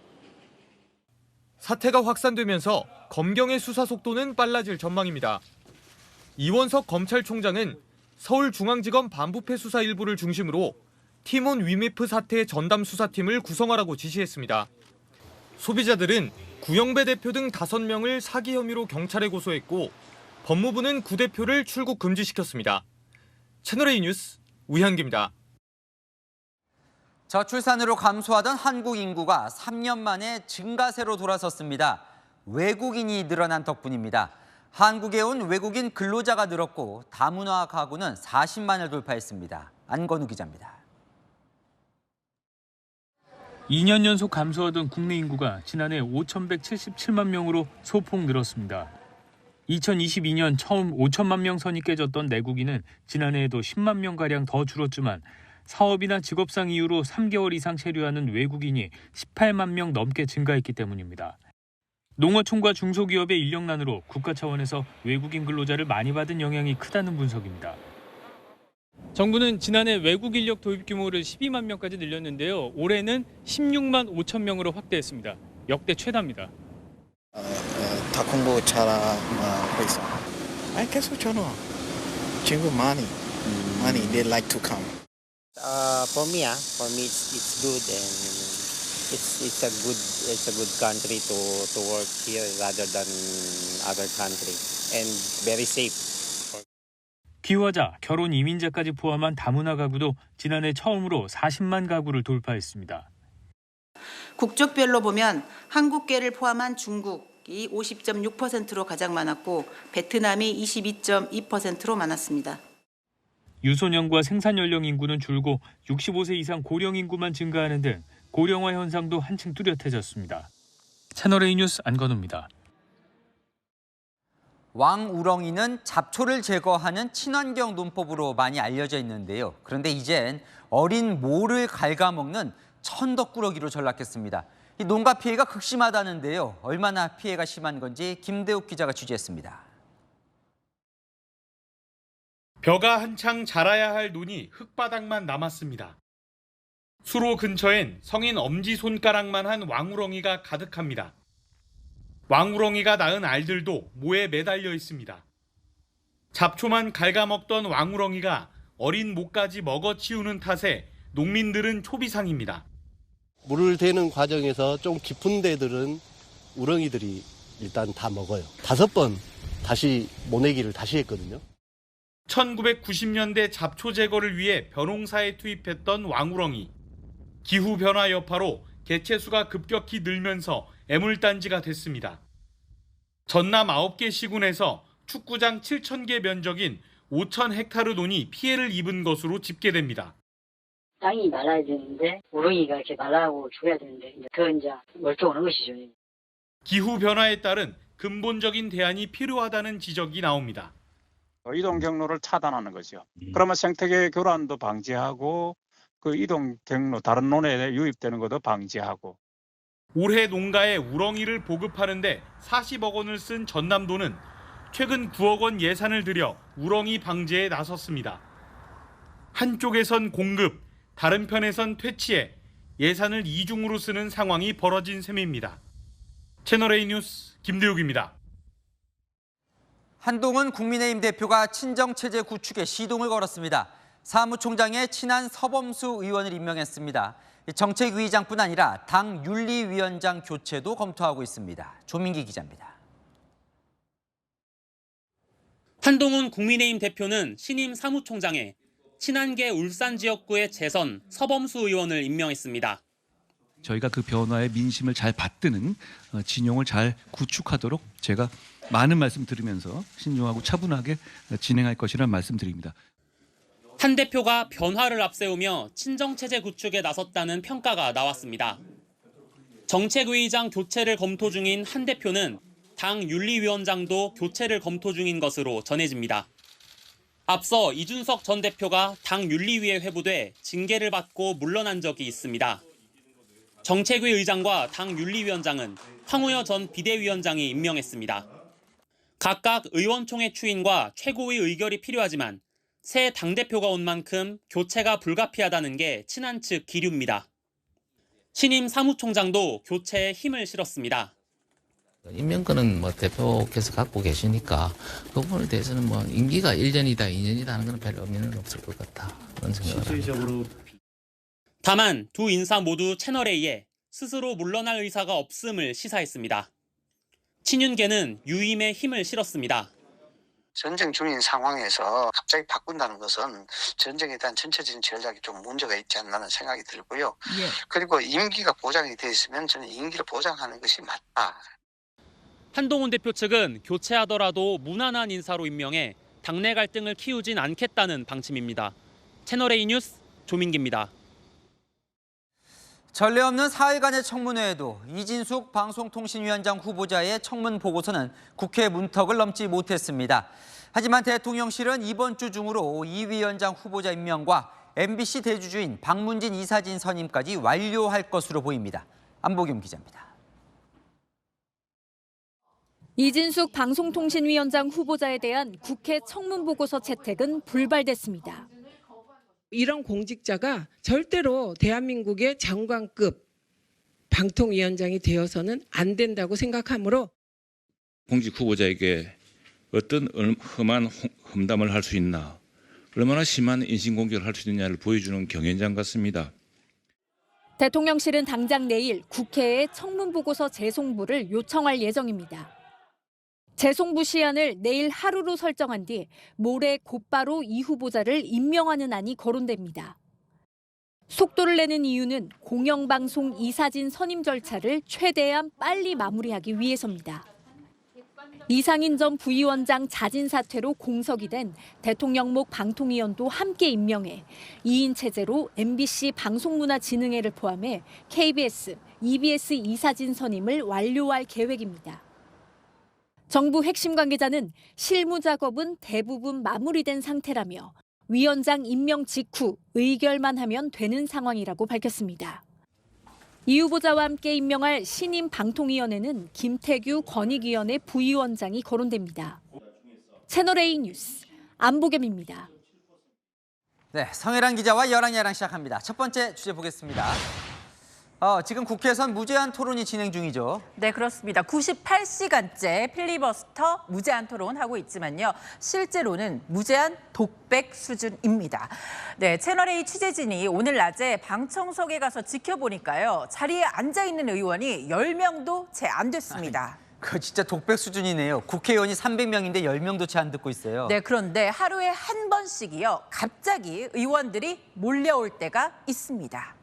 사태가 확산되면서 검경의 수사 속도는 빨라질 전망입니다. 이원석 검찰총장은 서울중앙지검 반부패 수사 일부를 중심으로 티몬 위메프 사태 전담 수사팀을 구성하라고 지시했습니다. 소비자들은 구영배 대표 등 5명을 사기 혐의로 경찰에 고소했고 법무부는 구 대표를 출국 금지시켰습니다. 채널A 뉴스 우현기입니다. 저출산으로 감소하던 한국 인구가 3년 만에 증가세로 돌아섰습니다. 외국인이 늘어난 덕분입니다. 한국에 온 외국인 근로자가 늘었고 다문화 가구는 40만을 돌파했습니다. 안건우 기자입니다. 2년 연속 감소하던 국내 인구가 지난해 5,177만 명으로 소폭 늘었습니다. 2022년 처음 5천만 명 선이 깨졌던 내국인은 지난해에도 10만 명가량 더 줄었지만 사업이나 직업상 이유로 3개월 이상 체류하는 외국인이 18만 명 넘게 증가했기 때문입니다. 농어촌과 중소기업의 인력난으로 국가 차원에서 외국인 근로자를 많이 받은 영향이 크다는 분석입니다. 정부는 지난해 외국 인력 도입 규모를 12만 명까지 늘렸는데요. 올해는 16만 5천 명으로 확대했습니다. 역대 최다입니다. 다 공부 잘하고 있어. 계속 전화. 친구 많이 they like to come. For me, it's good and it's a good country to work here rather than other country and very safe. 기화자, 결혼 이민자까지 포함한 다문화 가구도 지난해 처음으로 40만 가구를 돌파했습니다. 국적별로 보면 한국계를 포함한 중국이 50.6%로 가장 많았고 베트남이 22.2%로 많았습니다. 유소년과 생산 연령 인구는 줄고 65세 이상 고령 인구만 증가하는 등 고령화 현상도 한층 뚜렷해졌습니다. 채널A 뉴스 안건우입니다. 왕우렁이는 잡초를 제거하는 친환경 논법으로 많이 알려져 있는데요. 그런데 이젠 어린 모를 갉아먹는 천덕꾸러기로 전락했습니다. 이 농가 피해가 극심하다는데요. 얼마나 피해가 심한 건지 김대욱 기자가 취재했습니다. 벼가 한창 자라야 할 논이 흙바닥만 남았습니다. 수로 근처엔 성인 엄지손가락만 한 왕우렁이가 가득합니다. 왕우렁이가 낳은 알들도 모에 매달려 있습니다. 잡초만 갉아먹던 왕우렁이가 어린 모까지 먹어치우는 탓에 농민들은 초비상입니다. 물을 대는 과정에서 좀 깊은 데들은 우렁이들이 일단 다 먹어요. 5번 다시 모내기를 다시 했거든요. 1990년대 잡초 제거를 위해 벼농사에 투입했던 왕우렁이. 기후변화 여파로 개체수가 급격히 늘면서 애물단지가 됐습니다. 전남 9개 시군에서 축구장 7,000개 면적인 5,000헥타르 논이 피해를 입은 것으로 집계됩니다. 땅이 말라야 되는데 우렁이가 이렇게 말라고 죽어야 되는데 더 이제 멀쩡한 것이죠. 기후변화에 따른 근본적인 대안이 필요하다는 지적이 나옵니다. 이동 경로를 차단하는 거죠. 그러면 생태계 교란도 방지하고 그 이동 경로 다른 논에 유입되는 것도 방지하고. 올해 농가에 우렁이를 보급하는데 40억 원을 쓴 전남도는 최근 9억 원 예산을 들여 우렁이 방제에 나섰습니다. 한쪽에선 공급, 다른 편에선 퇴치에 예산을 이중으로 쓰는 상황이 벌어진 셈입니다. 채널A 뉴스 김대욱입니다. 한동훈 국민의힘 대표가 친정체제 구축에 시동을 걸었습니다. 사무총장에 친한 서범수 의원을 임명했습니다. 정책위의장뿐 아니라 당 윤리위원장 교체도 검토하고 있습니다. 조민기 기자입니다. 한동훈 국민의힘 대표는 신임 사무총장에 친한계 울산 지역구의 재선 서범수 의원을 임명했습니다. 저희가 그 변화의 민심을 잘 받드는 진영을 잘 구축하도록 제가 많은 말씀 들으면서 신중하고 차분하게 진행할 것이라는 말씀드립니다. 한 대표가 변화를 앞세우며 친정체제 구축에 나섰다는 평가가 나왔습니다. 정책위의장 교체를 검토 중인 한 대표는 당 윤리위원장도 교체를 검토 중인 것으로 전해집니다. 앞서 이준석 전 대표가 당 윤리위에 회부돼 징계를 받고 물러난 적이 있습니다. 정책위 의장과 당 윤리위원장은 황우여 전 비대위원장이 임명했습니다. 각각 의원총회 추인과 최고위 의결이 필요하지만 새 당대표가 온 만큼 교체가 불가피하다는 게 친한 측 기류입니다. 신임 사무총장도 교체에 힘을 실었습니다. 임명권은 대표께서 갖고 계시니까 그 부분에 대해서는 임기가 1년이다 2년이다 하는 건 별 의미는 없을 것 같다. 그런 생각을 합니다. 다만 두 인사 모두 채널A에 스스로 물러날 의사가 없음을 시사했습니다. 친윤계는 유임에 힘을 실었습니다. 전쟁 중인 상황에서 갑자기 바꾼다는 것은 전쟁에 대한 전체적인 전략이 좀 문제가 있지 않나는 생각이 들고요. 그리고 임기가 보장이 돼 있으면 저는 임기를 보장하는 것이 맞다. 한동훈 대표 측은 교체하더라도 무난한 인사로 임명해 당내 갈등을 키우진 않겠다는 방침입니다. 채널A 뉴스 조민기입니다. 전례 없는 4일간의 청문회에도 이진숙 방송통신위원장 후보자의 청문 보고서는 국회 문턱을 넘지 못했습니다. 하지만 대통령실은 이번 주 중으로 이 위원장 후보자 임명과 MBC 대주주인 박문진 이사진 선임까지 완료할 것으로 보입니다. 안보겸 기자입니다. 이진숙 방송통신위원장 후보자에 대한 국회 청문보고서 채택은 불발됐습니다. 이런 공직자가 절대로 대한민국의 장관급 방통위원장이 되어서는 안 된다고 생각하므로 공직 후보자에게 어떤 험한 험담을 할 수 있나, 얼마나 심한 인신공격을 할 수 있느냐를 보여주는 경연장 같습니다. 대통령실은 당장 내일 국회에 청문보고서 재송부를 요청할 예정입니다. 재송부 시한을 내일 하루로 설정한 뒤 모레 곧바로 이 후보자를 임명하는 안이 거론됩니다. 속도를 내는 이유는 공영방송 이사진 선임 절차를 최대한 빨리 마무리하기 위해서입니다. 이상인 전 부위원장 자진 사퇴로 공석이 된 대통령목 방통위원도 함께 임명해 2인 체제로 MBC 방송문화진흥회를 포함해 KBS, EBS 이사진 선임을 완료할 계획입니다. 정부 핵심 관계자는 실무 작업은 대부분 마무리된 상태라며 위원장 임명 직후 의결만 하면 되는 상황이라고 밝혔습니다. 이 후보자와 함께 임명할 신임 방통위원회는 김태규 권익위원회 부위원장이 거론됩니다. 채널A 뉴스 안보겸입니다. 네, 성혜란 기자와 열왕야랑 시작합니다. 첫 번째 주제 보겠습니다. 지금 국회에선 무제한 토론이 진행 중이죠. 네, 그렇습니다. 98시간째 필리버스터 무제한 토론하고 있지만요. 실제로는 무제한 독백 수준입니다. 네, 채널A 취재진이 오늘 낮에 방청석에 가서 지켜보니까요. 자리에 앉아있는 의원이 10명도 채 안 됐습니다. 그 진짜 독백 수준이네요. 국회의원이 300명인데 10명도 채 안 듣고 있어요. 네, 그런데 하루에 한 번씩이요. 갑자기 의원들이 몰려올 때가 있습니다.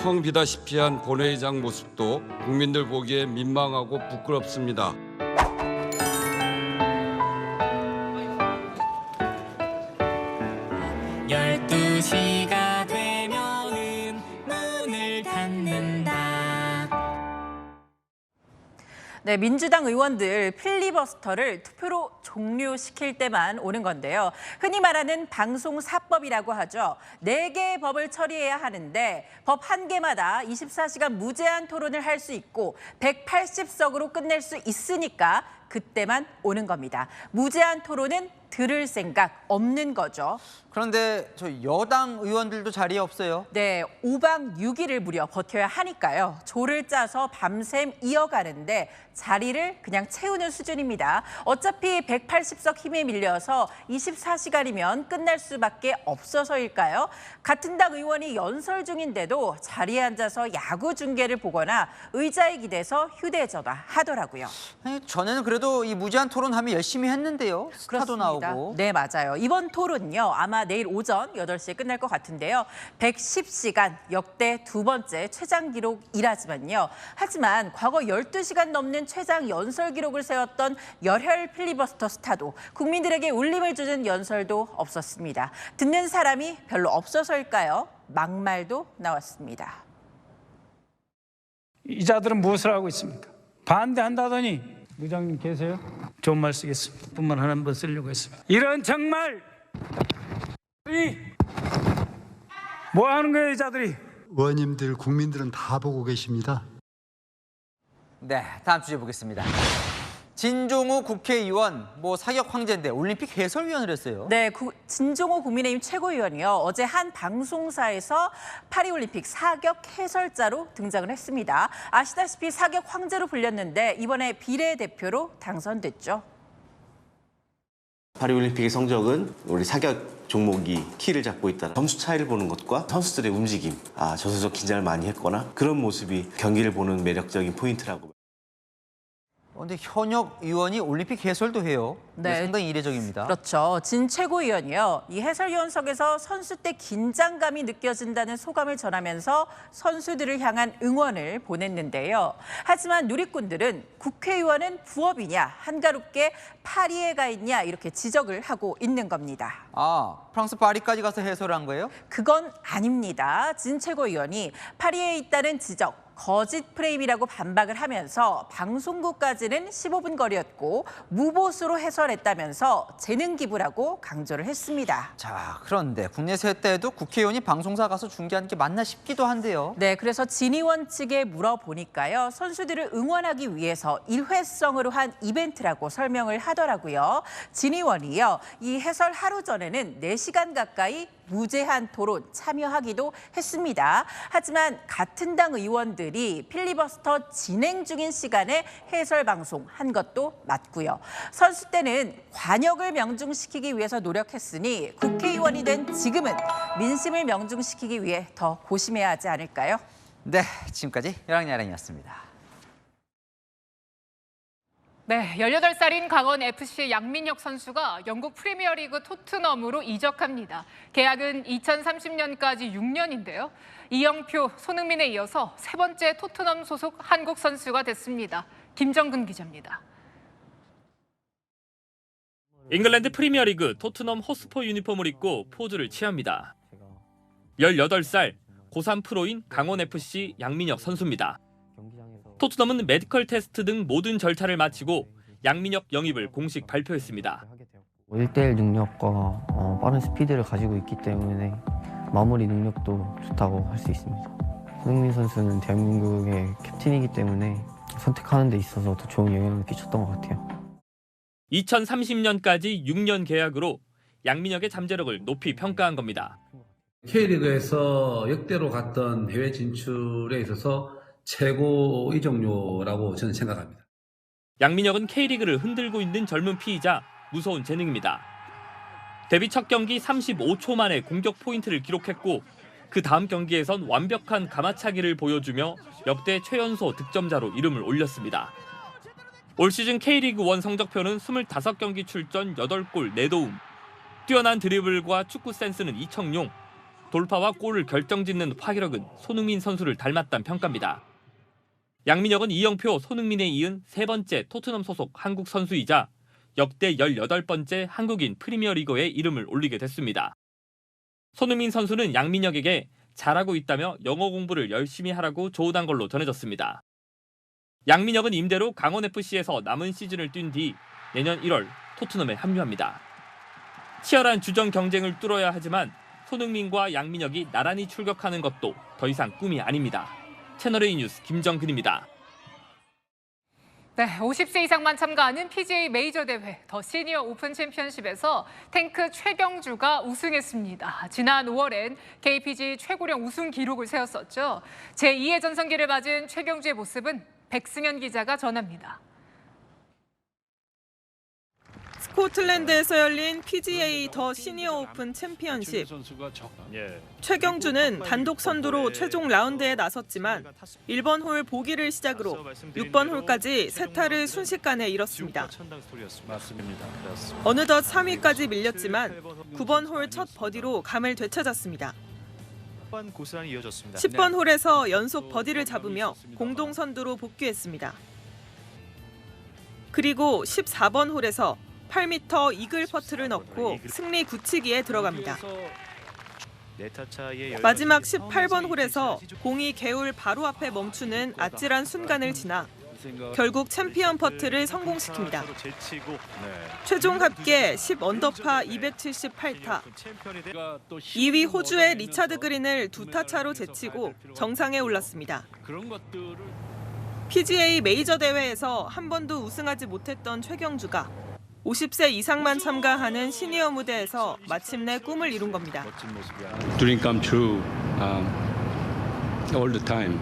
텅 비다시피 한 본회의장 모습도 국민들 보기에 민망하고 부끄럽습니다. (12시가) 되면은 문을 닫는다. 네, 민주당 의원들 필리버스터를 투표로 종료시킬 때만 오는 건데요. 흔히 말하는 방송사법이라고 하죠. 4개의 법을 처리해야 하는데 법 1개마다 24시간 무제한 토론을 할 수 있고 180석으로 끝낼 수 있으니까 그때만 오는 겁니다. 무제한 토론은 들을 생각 없는 거죠. 그런데 저 여당 의원들도 자리에 없어요. 네, 5박 6일을 무려 버텨야 하니까요. 조를 짜서 밤샘 이어가는데 자리를 그냥 채우는 수준입니다. 어차피 180석 힘에 밀려서 24시간이면 끝날 수밖에 없어서일까요? 같은 당 의원이 연설 중인데도 자리에 앉아서 야구 중계를 보거나 의자에 기대서 휴대전화 하더라고요. 아니, 전에는 그래도 이 무제한 토론하면 열심히 했는데요. 스타도 나오고. 네, 맞아요. 이번 토론은요. 아마 내일 오전 8시에 끝날 것 같은데요. 110시간 역대 2번째 최장 기록이라지만요. 하지만 과거 12시간 넘는 최장 연설 기록을 세웠던 열혈 필리버스터 스타도 국민들에게 울림을 주는 연설도 없었습니다. 듣는 사람이 별로 없어서일까요? 막말도 나왔습니다. 이 자들은 무엇을 하고 있습니까? 반대한다더니 의장님 계세요? 좋은 말 쓰겠습니다. 뿐만 한 번 쓰려고 했습니다. 이런 정말 뭐 하는 거예요, 이 자들이? 의원님들, 국민들은 다 보고 계십니다. 네, 다음 주제 보겠습니다. 진종우 국회의원 사격 황제인데 올림픽 해설위원을 했어요. 네, 진종우 국민의힘 최고위원이요. 어제 한 방송사에서 파리올림픽 사격 해설자로 등장을 했습니다. 아시다시피 사격 황제로 불렸는데 이번에 비례대표로 당선됐죠. 파리올림픽의 성적은 우리 사격 종목이 키를 잡고 있다는 점수 차이를 보는 것과 선수들의 움직임, 저 선수가 긴장을 많이 했거나 그런 모습이 경기를 보는 매력적인 포인트라고. 근데 현역 의원이 올림픽 해설도 해요. 네, 상당히 이례적입니다. 그렇죠. 진 최고위원이요. 이 해설위원석에서 선수 때 긴장감이 느껴진다는 소감을 전하면서 선수들을 향한 응원을 보냈는데요. 하지만 누리꾼들은 국회의원은 부업이냐, 한가롭게 파리에 가 있냐 이렇게 지적을 하고 있는 겁니다. 프랑스 파리까지 가서 해설을 한 거예요? 그건 아닙니다. 진 최고위원이 파리에 있다는 지적, 거짓 프레임이라고 반박을 하면서 방송국까지는 15분 거리였고 무보수로 해설했다면서 재능 기부라고 강조를 했습니다. 자, 그런데 국내에서 했다해도 국회의원이 방송사 가서 중계하는 게 맞나 싶기도 한데요. 네, 그래서 진 의원 측에 물어보니까요. 선수들을 응원하기 위해서 일회성으로 한 이벤트라고 설명을 하더라고요. 진 의원이요. 이 해설 하루 전에는 4시간 가까이 무제한 토론 참여하기도 했습니다. 하지만 같은 당 의원들이 필리버스터 진행 중인 시간에 해설 방송한 것도 맞고요. 선수 때는 관역을 명중시키기 위해서 노력했으니 국회의원이 된 지금은 민심을 명중시키기 위해 더 고심해야 하지 않을까요? 네, 지금까지 열왕야랑이었습니다. 네, 18살인 강원FC 양민혁 선수가 영국 프리미어리그 토트넘으로 이적합니다. 계약은 2030년까지 6년인데요. 이영표, 손흥민에 이어서 세 번째 토트넘 소속 한국 선수가 됐습니다. 김정근 기자입니다. 잉글랜드 프리미어리그 토트넘 호스퍼 유니폼을 입고 포즈를 취합니다. 18살, 고3 프로인 강원FC 양민혁 선수입니다. 토트넘은 메디컬 테스트 등 모든 절차를 마치고 양민혁 영입을 공식 발표했습니다. 1대1 능력과 빠른 스피드를 가지고 있기 때문에 마무리 능력도 좋다고 할 수 있습니다. 손흥민 선수는 대한민국의 캡틴이기 때문에 선택하는 데 있어서 더 좋은 영향을 끼쳤던 것 같아요. 2030년까지 6년 계약으로 양민혁의 잠재력을 높이 평가한 겁니다. K리그에서 역대로 갔던 해외 진출에 있어서 최고 이적료라고 저는 생각합니다. 양민혁은 K리그를 흔들고 있는 젊은 피의자, 무서운 재능입니다. 데뷔 첫 경기 35초 만에 공격 포인트를 기록했고 그 다음 경기에선 완벽한 가마차기를 보여주며 역대 최연소 득점자로 이름을 올렸습니다. 올 시즌 K리그 1 성적표는 25경기 출전 8골 4도움. 뛰어난 드리블과 축구 센스는 이청용. 돌파와 골을 결정짓는 파괴력은 손흥민 선수를 닮았다는 평가입니다. 양민혁은 이영표, 손흥민에 이은 세 번째 토트넘 소속 한국 선수이자 역대 18번째 한국인 프리미어리거에 이름을 올리게 됐습니다. 손흥민 선수는 양민혁에게 잘하고 있다며 영어 공부를 열심히 하라고 조언한 걸로 전해졌습니다. 양민혁은 임대로 강원FC에서 남은 시즌을 뛴 뒤 내년 1월 토트넘에 합류합니다. 치열한 주전 경쟁을 뚫어야 하지만 손흥민과 양민혁이 나란히 출격하는 것도 더 이상 꿈이 아닙니다. 채널A 뉴스 김정근입니다. 네, 50세 이상만 참가하는 PGA 메이저 대회 더 시니어 오픈 챔피언십에서 탱크 최경주가 우승했습니다. 지난 5월엔 KPG 최고령 우승 기록을 세웠었죠. 제2의 전성기를 맞은 최경주의 모습은 백승현 기자가 전합니다. 스코틀랜드에서 열린 PGA 더 시니어 오픈 챔피언십. 최경주는 단독 선두로 최종 라운드에 나섰지만 1번 홀 보기를 시작으로 6번 홀까지 세 타를 순식간에 잃었습니다. 어느덧 3위까지 밀렸지만 9번 홀 첫 버디로 감을 되찾았습니다. 10번 홀에서 연속 버디를 잡으며 공동 선두로 복귀했습니다. 그리고 14번 홀에서 8m 이글 퍼트를 넣고 승리 굳히기에 들어갑니다. 마지막 18번 홀에서 공이 개울 바로 앞에 멈추는 아찔한 순간을 지나 결국 챔피언 퍼트를 성공시킵니다. 최종 합계 10언더파 278타. 2위 호주의 리차드 그린을 2타 차로 제치고 정상에 올랐습니다. PGA 메이저 대회에서 한 번도 우승하지 못했던 최경주가 50세 이상만 참가하는 시니어 무대에서 마침내 꿈을 이룬 겁니다. Dream come true all the time.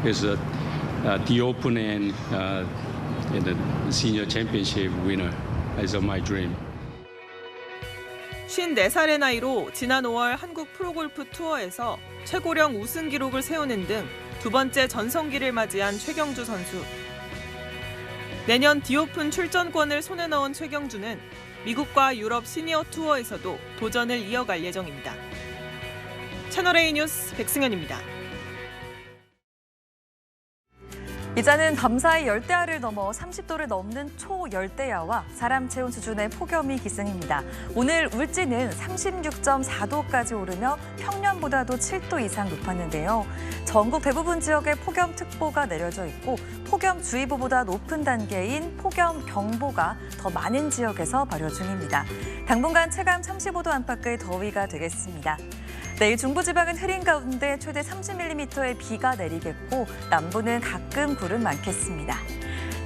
Is the Open and the Senior Championship winner is my dream. 54살의 나이로 지난 5월 한국 프로골프 투어에서 최고령 우승 기록을 세우는 등 두 번째 전성기를 맞이한 최경주 선수. 내년 디오픈 출전권을 손에 넣은 최경주는 미국과 유럽 시니어 투어에서도 도전을 이어갈 예정입니다. 채널A 뉴스 백승현입니다. 이자는 밤사이 열대야를 넘어 30도를 넘는 초열대야와 사람 체온 수준의 폭염이 기승입니다. 오늘 울진은 36.4도까지 오르며 평년보다도 7도 이상 높았는데요. 전국 대부분 지역에 폭염특보가 내려져 있고 폭염주의보보다 높은 단계인 폭염경보가 더 많은 지역에서 발효 중입니다. 당분간 체감 35도 안팎의 더위가 되겠습니다. 내일 중부지방은 흐린 가운데 최대 30mm의 비가 내리겠고 남부는 가끔 구름 많겠습니다.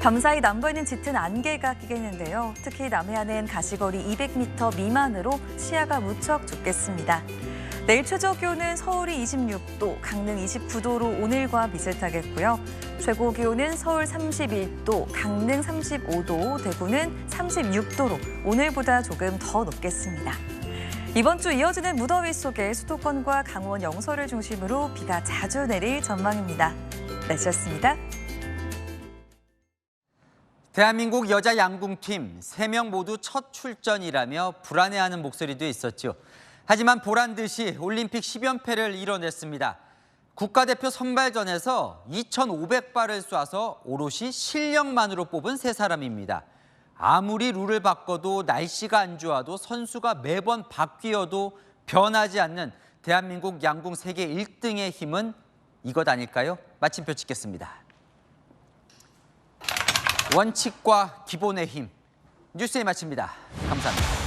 밤사이 남부에는 짙은 안개가 끼겠는데요. 특히 남해안은 가시거리 200m 미만으로 시야가 무척 좁겠습니다. 내일 최저 기온은 서울이 26도, 강릉 29도로 오늘과 비슷하겠고요. 최고 기온은 서울 31도, 강릉 35도, 대구는 36도로 오늘보다 조금 더 높겠습니다. 이번 주 이어지는 무더위 속에 수도권과 강원 영서를 중심으로 비가 자주 내릴 전망입니다. 날씨였습니다. 대한민국 여자 양궁팀 3명 모두 첫 출전이라며 불안해하는 목소리도 있었죠. 하지만 보란 듯이 올림픽 10연패를 이뤄냈습니다. 국가대표 선발전에서 2,500발을 쏴서 오롯이 실력만으로 뽑은 세 사람입니다. 아무리 룰을 바꿔도 날씨가 안 좋아도 선수가 매번 바뀌어도 변하지 않는 대한민국 양궁 세계 1등의 힘은 이것 아닐까요? 마침표 찍겠습니다. 원칙과 기본의 힘. 뉴스에 마칩니다. 감사합니다.